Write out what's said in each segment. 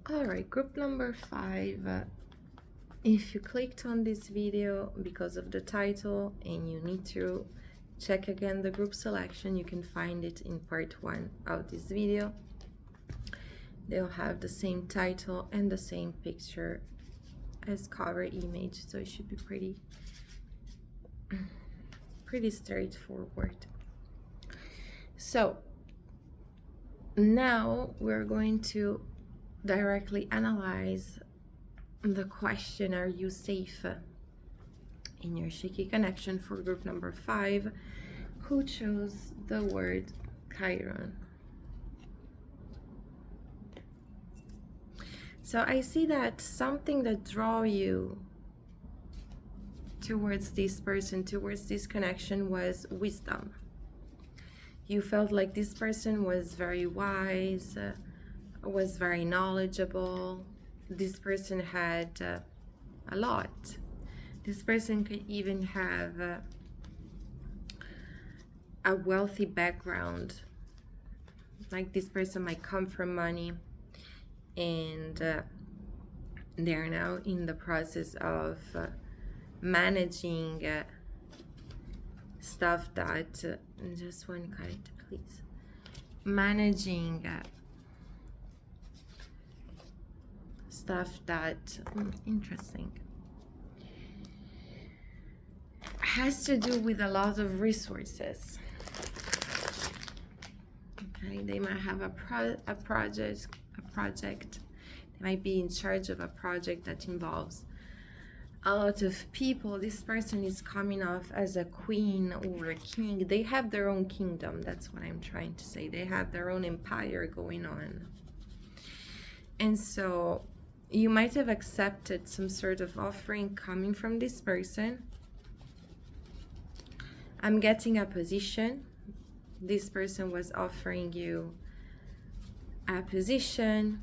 All right, group number 5. If you clicked on this video because of the title and you need to check again the group selection, you can find it in part 1 of this video. They'll have the same title and the same picture as cover image, so it should be pretty straightforward. So now we're going to directly analyze the question, are you safe in your shaky connection, for group number 5 who chose the word Chiron. So I see that something that draw you towards this person, towards this connection, was wisdom. You felt like this person was very wise, was very knowledgeable. This person had a lot. This person could even have a wealthy background. Like this person might come from money, and they're now in the process of managing stuff that just one card, please. Managing stuff that interesting, has to do with a lot of resources. Okay, they might have a project. They might be in charge of a project that involves a lot of people. This person is coming off as a queen or a king. They have their own kingdom. That's what I'm trying to say. They have their own empire going on. And so you might have accepted some sort of offering coming from this person. I'm getting a position. This person was offering you a position,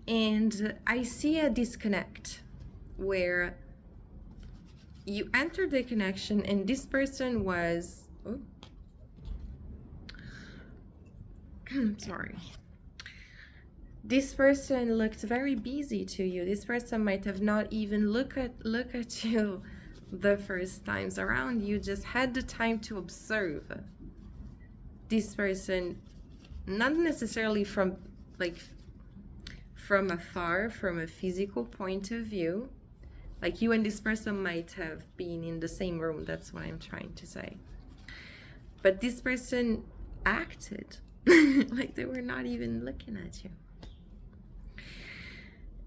and I see a disconnect where you entered the connection and this person was sorry, this person looked very busy to you. This person might have not even look at you the first times around. You just had the time to observe this person, not necessarily from afar, from a physical point of view. Like you and this person might have been in the same room. That's what I'm trying to say. But this person acted like they were not even looking at you.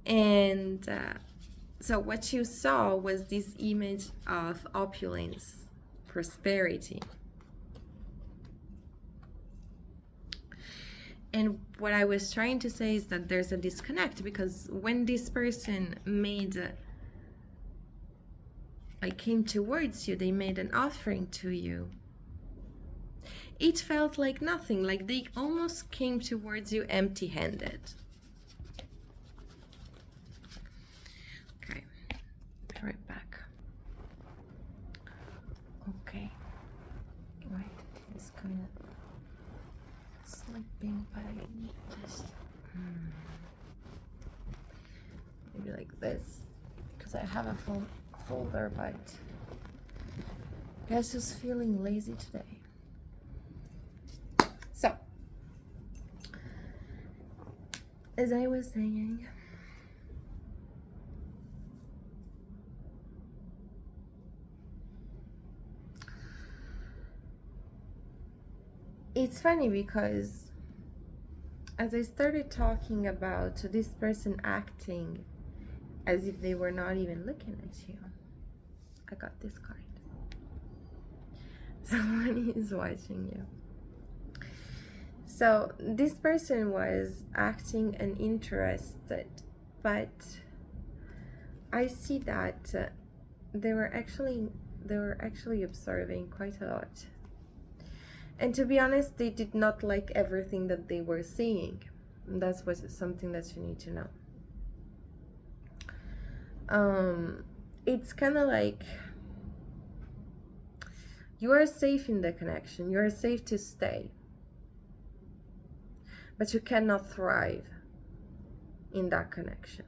And so what you saw was this image of opulence, prosperity. And what I was trying to say is that there's a disconnect, because when this person came towards you, they made an offering to you, it felt like nothing, like they almost came towards you empty-handed. Okay, be right back. Okay, right, it's kind of sleeping, but I just maybe like this, because I have a phone holder, but I guess just feeling lazy today. So as I was saying, it's funny because as I started talking about this person acting as if they were not even looking at you, I got this card. Someone is watching you. So this person was acting uninterested, but I see that they were actually observing quite a lot. And to be honest, they did not like everything that they were seeing. And that's something that you need to know. It's kind of like you are safe in the connection. You are safe to stay. But you cannot thrive. in that connection.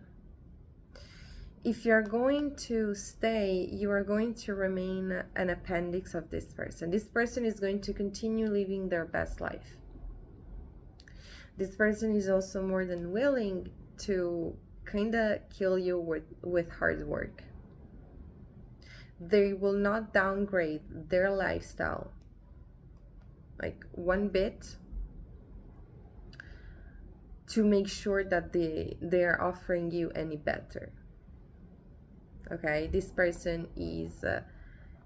If you're going to stay, you are going to remain an appendix of this person. This person is going to continue living their best life. This person is also more than willing to kind of kill you with hard work. They will not downgrade their lifestyle like one bit to make sure that they are offering you any better. Okay, this person is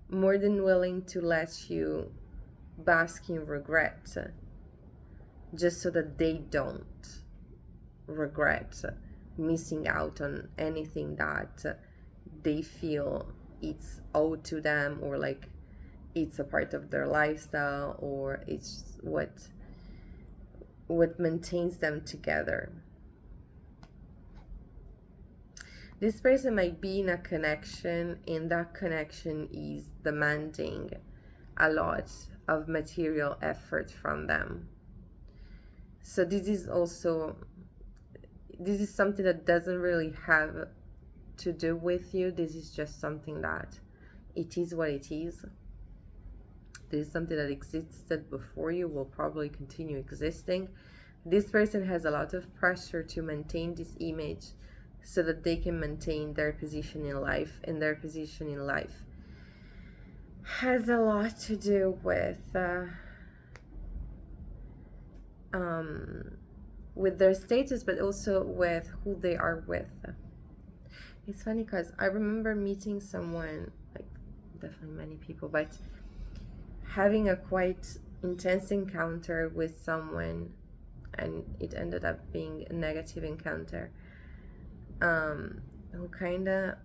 more than willing to let you bask in regret, just so that they don't regret missing out on anything that they feel it's owed to them, or like it's a part of their lifestyle, or it's what maintains them together. This person might be in a connection, and that connection is demanding a lot of material effort from them. So this is something that doesn't really have to do with you. This is just something that it is what it is. This is something that existed before you, will probably continue existing. This person has a lot of pressure to maintain this image so that they can maintain their position in life, and their position in life has a lot to do with their status, but also with who they are with. It's funny because I remember meeting someone, like definitely many people, but having a quite intense encounter with someone, and it ended up being a negative encounter, who kind of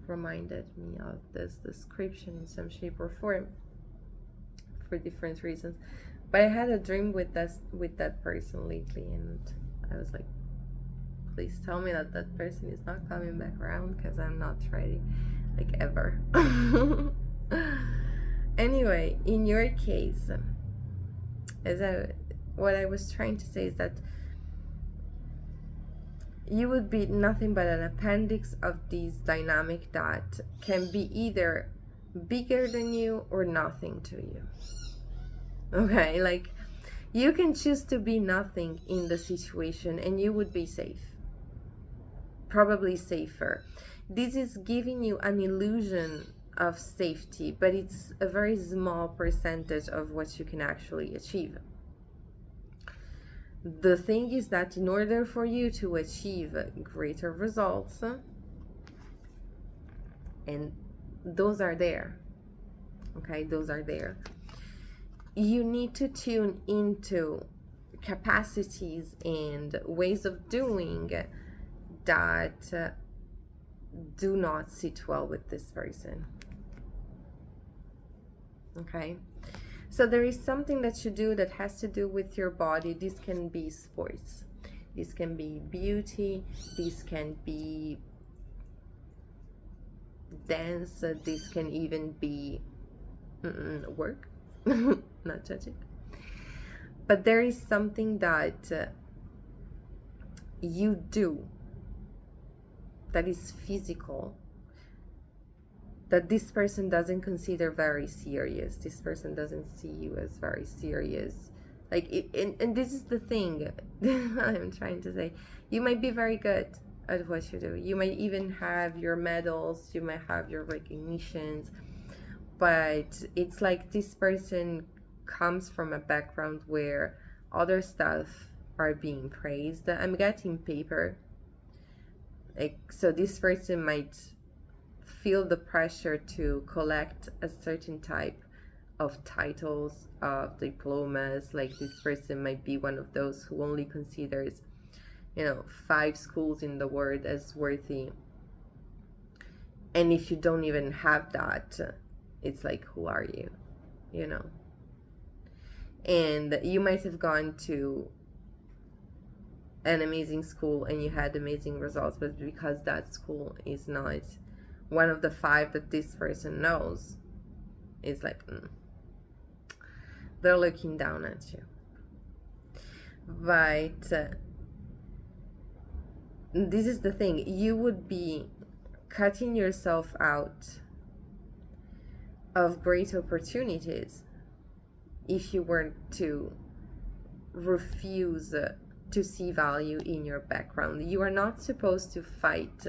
reminded me of this description in some shape or form for different reasons. But I had a dream with that person lately, and I was like, please tell me that that person is not coming back around, because I'm not ready, like, ever. Anyway, in your case, what I was trying to say is that you would be nothing but an appendix of this dynamic that can be either bigger than you or nothing to you. Okay, like, you can choose to be nothing in the situation and you would be safe. Probably safer. This is giving you an illusion of safety, but it's a very small percentage of what you can actually achieve. The thing is that in order for you to achieve greater results, and those are there, okay, those are there, you need to tune into capacities and ways of doing that do not sit well with this person. Okay, so there is something that you do that has to do with your body. This can be sports, this can be beauty, this can be dance, this can even be work. Not judging, but there is something that you do that is physical, that this person doesn't consider very serious. This person doesn't see you as very serious. Like, and this is the thing I'm trying to say. You might be very good at what you do. You might even have your medals, you might have your recognitions, but it's like this person comes from a background where other stuff are being praised. I'm getting paper. Like, so this person might feel the pressure to collect a certain type of titles, of diplomas. Like, this person might be one of those who only considers 5 schools in the world as worthy, and if you don't even have that, it's like, who are you? And you might have gone to an amazing school and you had amazing results, but because that school is not one of the 5 that this person knows, it's like they're looking down at you. But this is the thing, you would be cutting yourself out of great opportunities if you were to refuse to see value in your background. You are not supposed to fight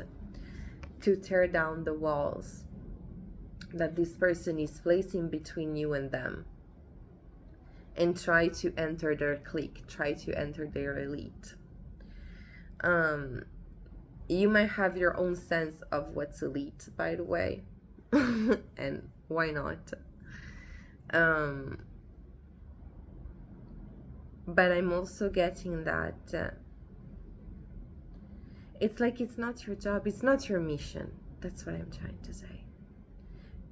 to tear down the walls that this person is placing between you and them, and try to enter their clique, try to enter their elite. You might have your own sense of what's elite, by the way, and why not? But I'm also getting that it's like it's not your job, it's not your mission. That's what I'm trying to say.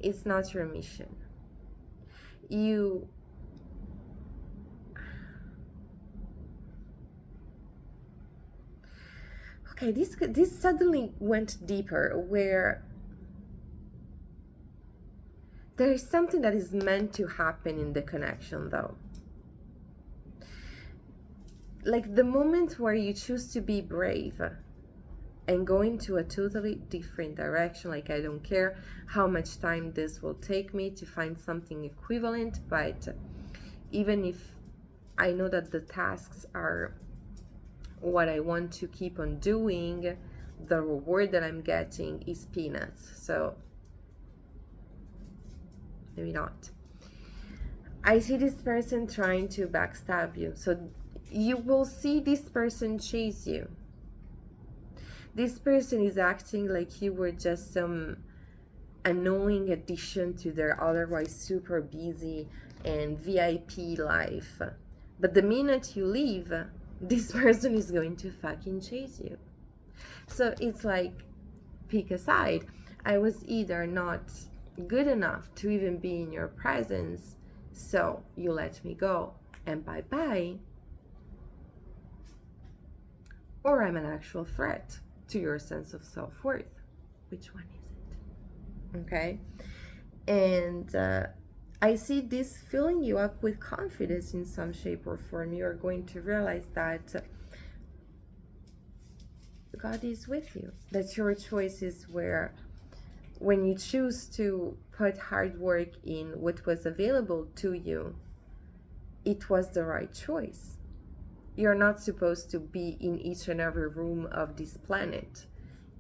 It's not your mission. Okay, this suddenly went deeper, where there is something that is meant to happen in the connection, though. Like the moment where you choose to be brave and go into a totally different direction, like I don't care how much time this will take me to find something equivalent, but even if I know that the tasks are what I want to keep on doing, the reward that I'm getting is peanuts. So maybe not. I see this person trying to backstab you. So you will see this person chase you. This person is acting like you were just some annoying addition to their otherwise super busy and VIP life. But the minute you leave, this person is going to fucking chase you. So it's like, pick a side. I was either not good enough to even be in your presence, so you let me go and bye-bye, or I'm an actual threat to your sense of self-worth. Which one is it? Okay? And I see this filling you up with confidence in some shape or form. You're going to realize that God is with you, that your choices were, when you choose to put hard work in what was available to you, it was the right choice. You're not supposed to be in each and every room of this planet.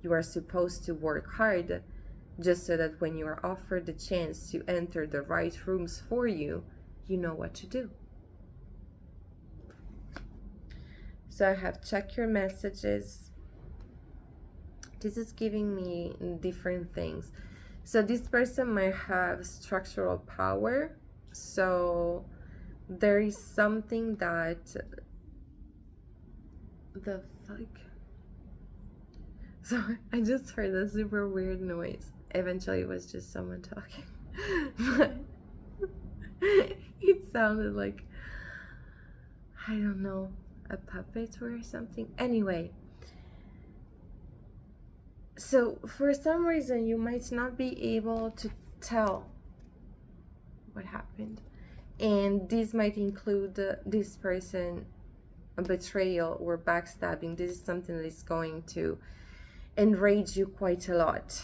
You are supposed to work hard just so that when you are offered the chance to enter the right rooms for you, you know what to do. So I have checked your messages. This is giving me different things. So this person might have structural power. So there is something that, the fuck? So I just heard a super weird noise. Eventually it was just someone talking. But it sounded like, I don't know, a puppet or something. Anyway, so for some reason you might not be able to tell what happened, and this might include this person, a betrayal or backstabbing. This is something that is going to enrage you quite a lot.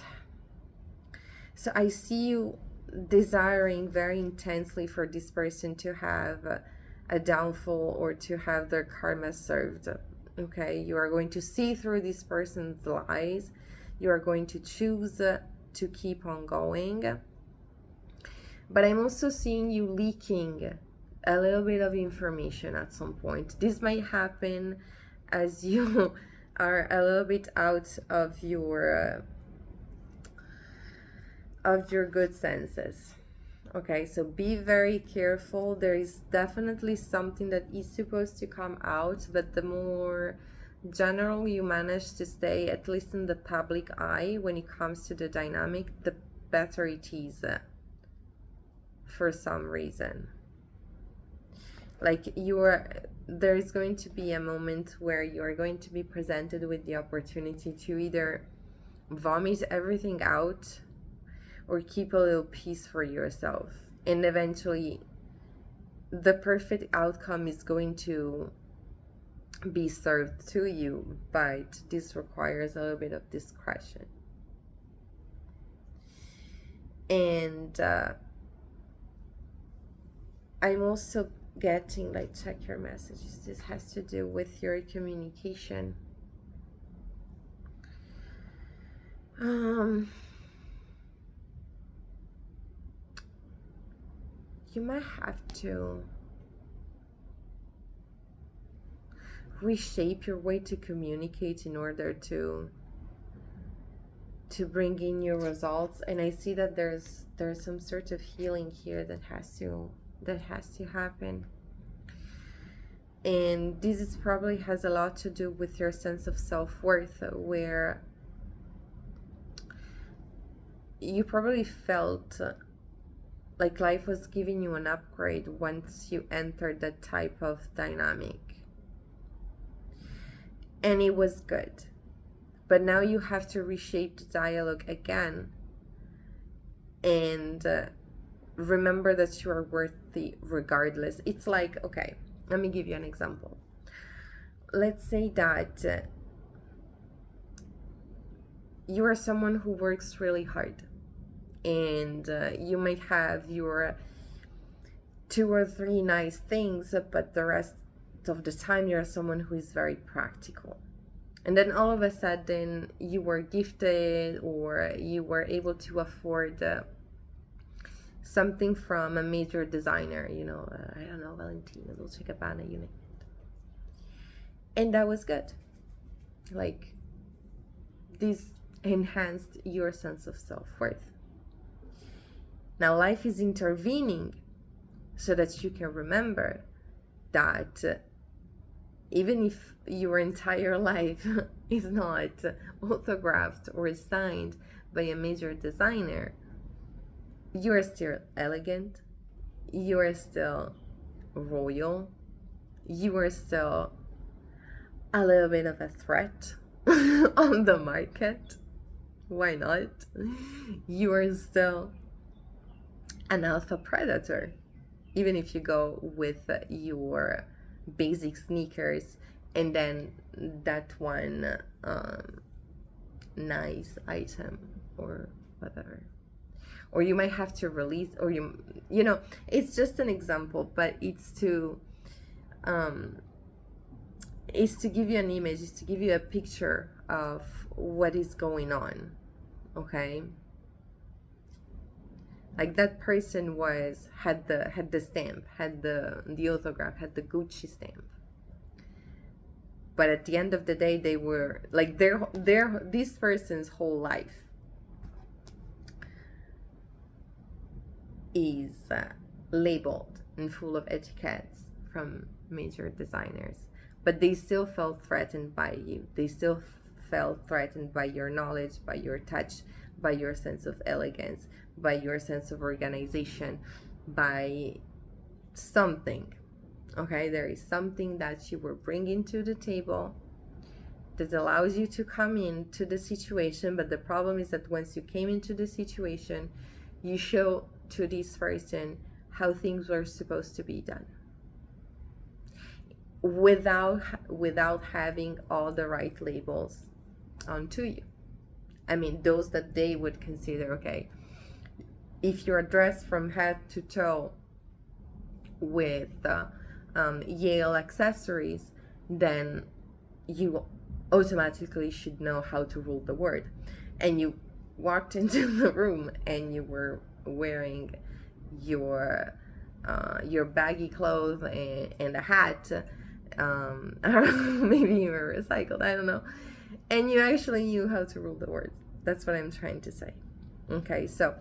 So I see you desiring very intensely for this person to have a downfall or to have their karma served. Okay, you are going to see through this person's lies. You are going to choose to keep on going. But I'm also seeing you leaking a little bit of information at some point. This might happen as you are a little bit out of your good senses. Okay, so be very careful. There is definitely something that is supposed to come out, but the more general you manage to stay, at least in the public eye, when it comes to the dynamic, the better it is for some reason. Like there is going to be a moment where you are going to be presented with the opportunity to either vomit everything out or keep a little peace for yourself. And eventually the perfect outcome is going to be served to you, but this requires a little bit of discretion. And I'm also getting, like, check your messages. This has to do with your communication. You might have to reshape your way to communicate in order to bring in your results. And I see that there's some sort of healing here that has to happen. And this is probably has a lot to do with your sense of self-worth, where you probably felt like life was giving you an upgrade once you entered that type of dynamic, and it was good. But now you have to reshape the dialogue again and remember that you are worthy regardless. It's like, okay, let me give you an example. Let's say that you are someone who works really hard, and you might have your 2 or 3 nice things, but the rest of the time you're someone who is very practical. And then all of a sudden you were gifted, or you were able to afford something from a major designer, I don't know, Valentino, Dolce & Gabbana, you name it. And that was good. Like, this enhanced your sense of self-worth. Now life is intervening so that you can remember that even if your entire life is not autographed or signed by a major designer, you are still elegant, you are still royal, you are still a little bit of a threat on the market. Why not? You are still an alpha predator, even if you go with your basic sneakers and then that one nice item or whatever. Or you might have to release, or it's just an example, but it's to give you an image, it's to give you a picture of what is going on. Okay, like that person had the stamp, had the autograph, had the Gucci stamp, but at the end of the day they were like, this person's whole life is labeled and full of etiquettes from major designers, but they still felt threatened by you. They still felt threatened by your knowledge, by your touch, by your sense of elegance, by your sense of organization, by something. Okay, there is something that you were bringing to the table that allows you to come into the situation. But the problem is that once you came into the situation, you show to this person how things were supposed to be done, without having all the right labels onto you. I mean, those that they would consider, okay, if you're dressed from head to toe with Yale accessories, then you automatically should know how to rule the world. And you walked into the room and you were wearing your baggy clothes and a hat. Maybe you were recycled, I don't know. And you actually knew how to rule the world. That's what I'm trying to say. Okay, so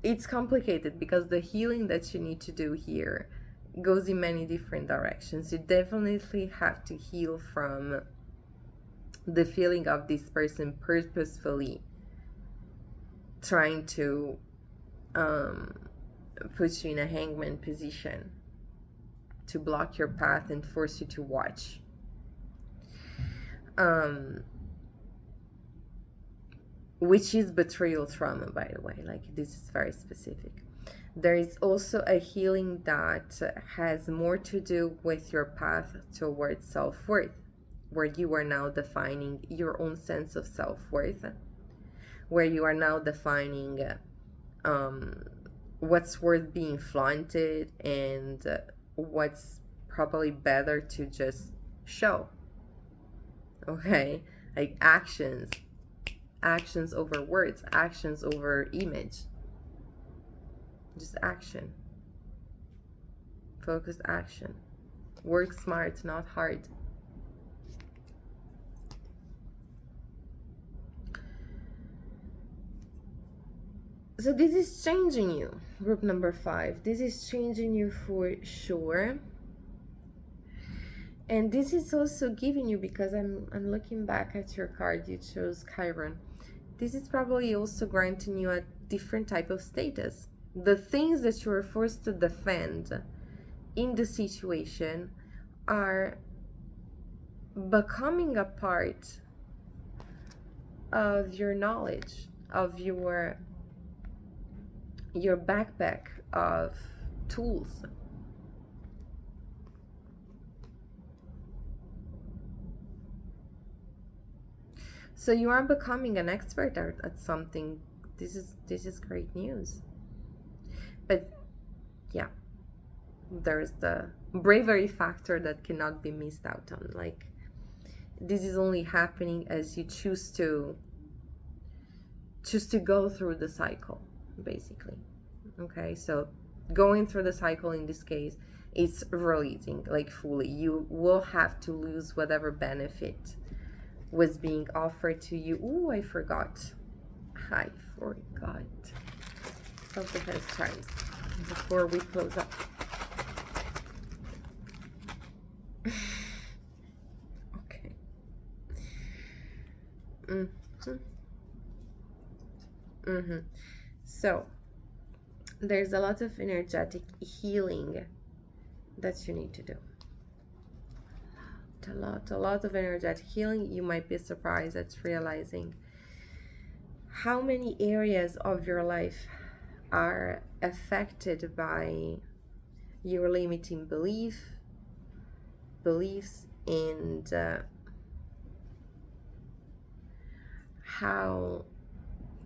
it's complicated because the healing that you need to do here goes in many different directions. You definitely have to heal from the feeling of this person purposefully trying to put you in a hangman position, to block your path and force you to watch. Which is betrayal trauma, by the way. Like, this is very specific. There is also a healing that has more to do with your path towards self-worth, where you are now defining your own sense of self-worth, where you are now defining um, what's worth being flaunted, and what's probably better to just show. Okay, like actions over words, actions over image, just action, focused action. Work smart, not hard. So this is changing you, group number 5. This is changing you for sure. And this is also giving you, because I'm looking back at your card, you chose Chiron. This is probably also granting you a different type of status. The things that you are forced to defend in the situation are becoming a part of your knowledge, of your backpack of tools. So you are becoming an expert at something. This is great news. But yeah, there's the bravery factor that cannot be missed out on. Like, this is only happening as you choose to go through the cycle, basically. Okay, so going through the cycle in this case, it's releasing, like, fully. You will have to lose whatever benefit was being offered to you. Oh, I forgot. Self-defense charms before we close up. Okay. So there's a lot of energetic healing that you need to do. A lot of energetic healing. You might be surprised at realizing how many areas of your life are affected by your limiting beliefs, and how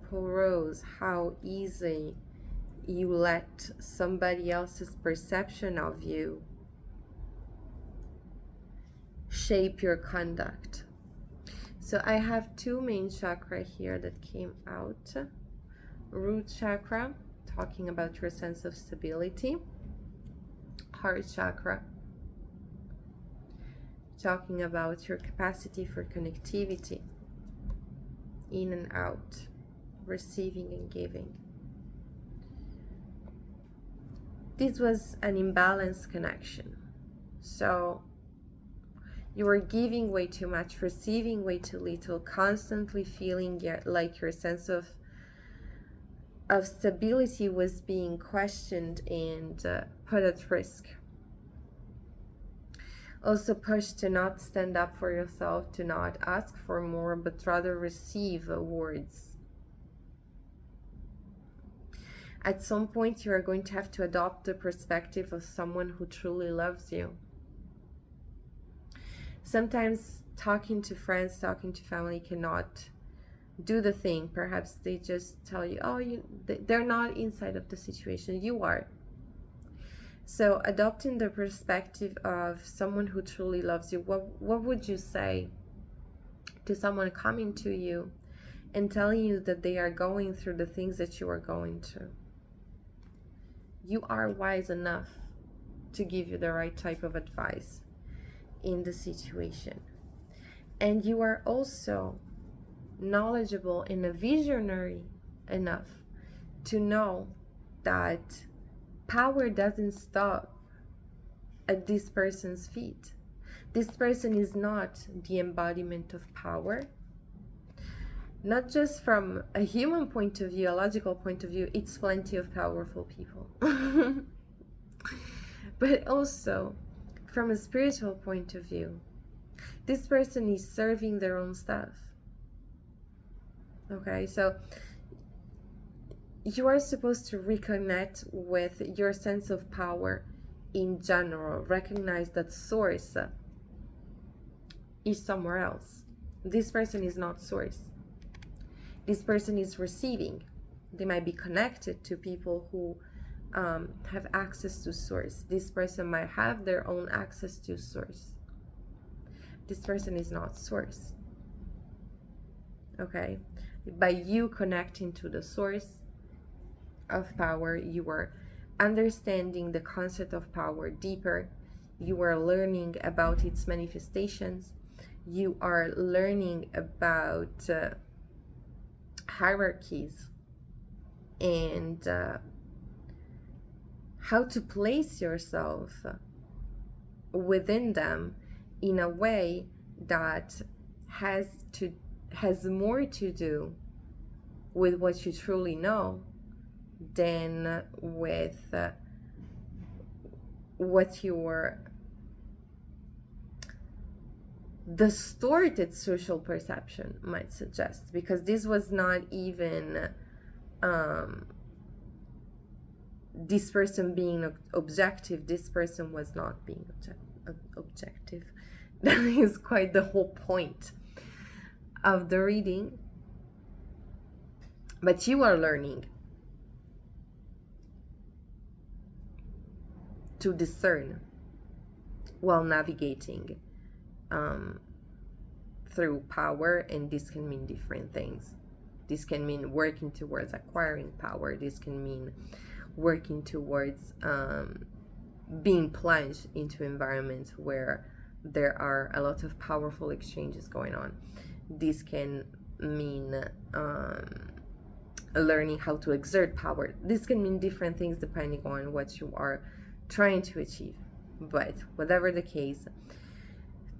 porous, how easy you let somebody else's perception of you shape your conduct. So I have 2 main chakra here that came out. Root chakra, talking about your sense of stability. Heart chakra, talking about your capacity for connectivity, in and out, receiving and giving. This was an imbalanced connection. So you were giving way too much, receiving way too little, constantly feeling like your sense of stability was being questioned and put at risk. Also pushed to not stand up for yourself, to not ask for more, but rather receive awards. At some point, you are going to have to adopt the perspective of someone who truly loves you. Sometimes talking to friends, talking to family cannot do the thing. Perhaps they just tell you, oh, they're not inside of the situation, you are. So adopting the perspective of someone who truly loves you, what would you say to someone coming to you and telling you that they are going through the things that you are going through? You are wise enough to give you the right type of advice in the situation. And you are also knowledgeable and a visionary enough to know that power doesn't stop at this person's feet. This person is not the embodiment of power. Not just from a human point of view, a logical point of view, it's plenty of powerful people. But also from a spiritual point of view, this person is serving their own stuff. Okay, so you are supposed to reconnect with your sense of power in general. Recognize that source is somewhere else. This person is not source. This person is receiving. They might be connected to people who have access to source. This person might have their own access to source. This person is not source. Okay? By you connecting to the source of power, you are understanding the concept of power deeper. You are learning about its manifestations. You are learning about hierarchies and how to place yourself within them in a way that has more to do with what you truly know than with what your distorted social perception might suggest, because this was not even this person being objective. This person was not being objective. That is quite the whole point of the reading. But you are learning to discern while navigating through power, and this can mean different things. This can mean working towards acquiring power. This can mean working towards being plunged into environments where there are a lot of powerful exchanges going on. This can mean learning how to exert power. This can mean different things depending on what you are trying to achieve. But whatever the case,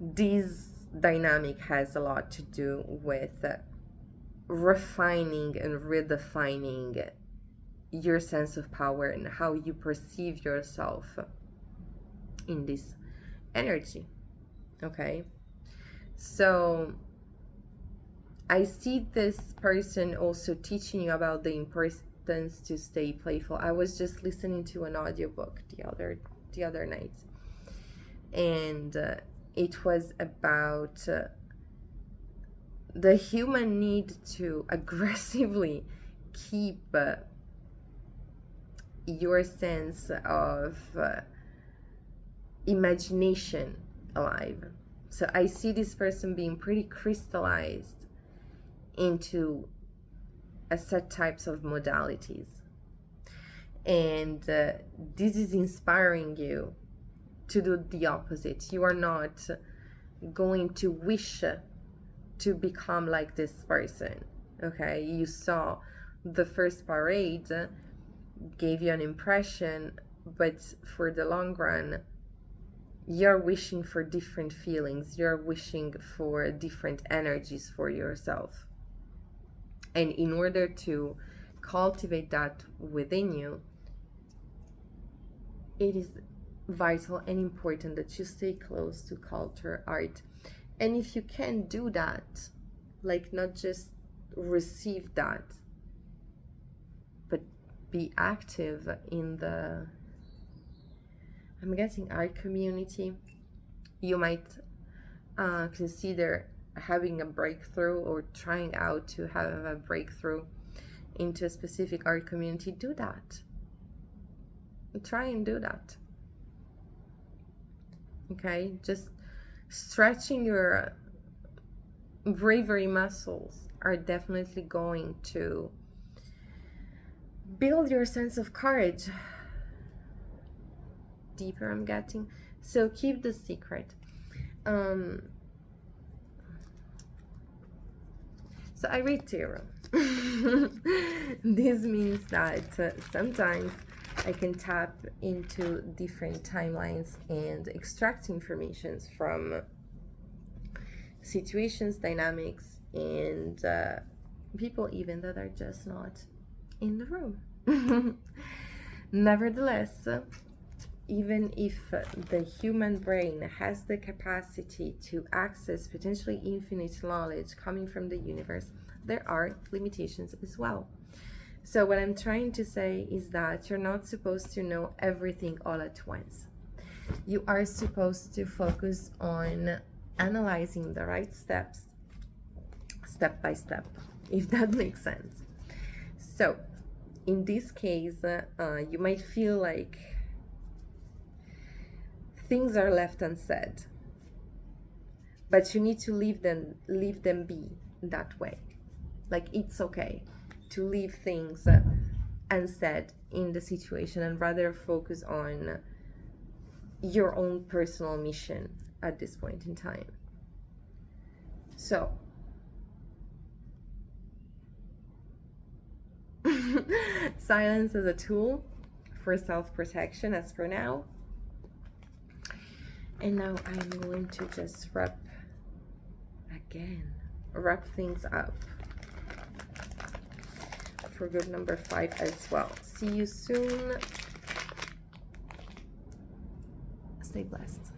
this dynamic has a lot to do with refining and redefining your sense of power and how you perceive yourself in this energy. Okay, so I see this person also teaching you about the importance to stay playful. I was just listening to an audiobook the other night, and it was about the human need to aggressively keep your sense of imagination alive. So I see this person being pretty crystallized into a set types of modalities, and this is inspiring you to do the opposite. You are not going to wish to become like this person. Okay, you saw the first parade gave you an impression, but for the long run you're wishing for different feelings. You're wishing for different energies for yourself, and in order to cultivate that within you, it is vital and important that you stay close to culture, art. And if you can do that, like not just receive that, but be active in the, I'm guessing, art community, you might consider having a breakthrough or trying out to have a breakthrough into a specific art community. Do that. Try and do that. Okay, just stretching your bravery muscles are definitely going to build your sense of courage deeper, I'm getting. So keep the secret. So I read tarot. This means that sometimes I can tap into different timelines and extract information from situations, dynamics, and people even that are just not in the room. Nevertheless, even if the human brain has the capacity to access potentially infinite knowledge coming from the universe, there are limitations as well. So what I'm trying to say is that you're not supposed to know everything all at once. You are supposed to focus on analyzing the right steps, step by step, if that makes sense. So in this case, you might feel like things are left unsaid, but you need to leave them be that way. Like, it's okay to leave things unsaid in the situation and rather focus on your own personal mission at this point in time. So silence as a tool for self-protection as for now. And now I'm going to just wrap things up for group number 5 as well. See you soon. Stay blessed.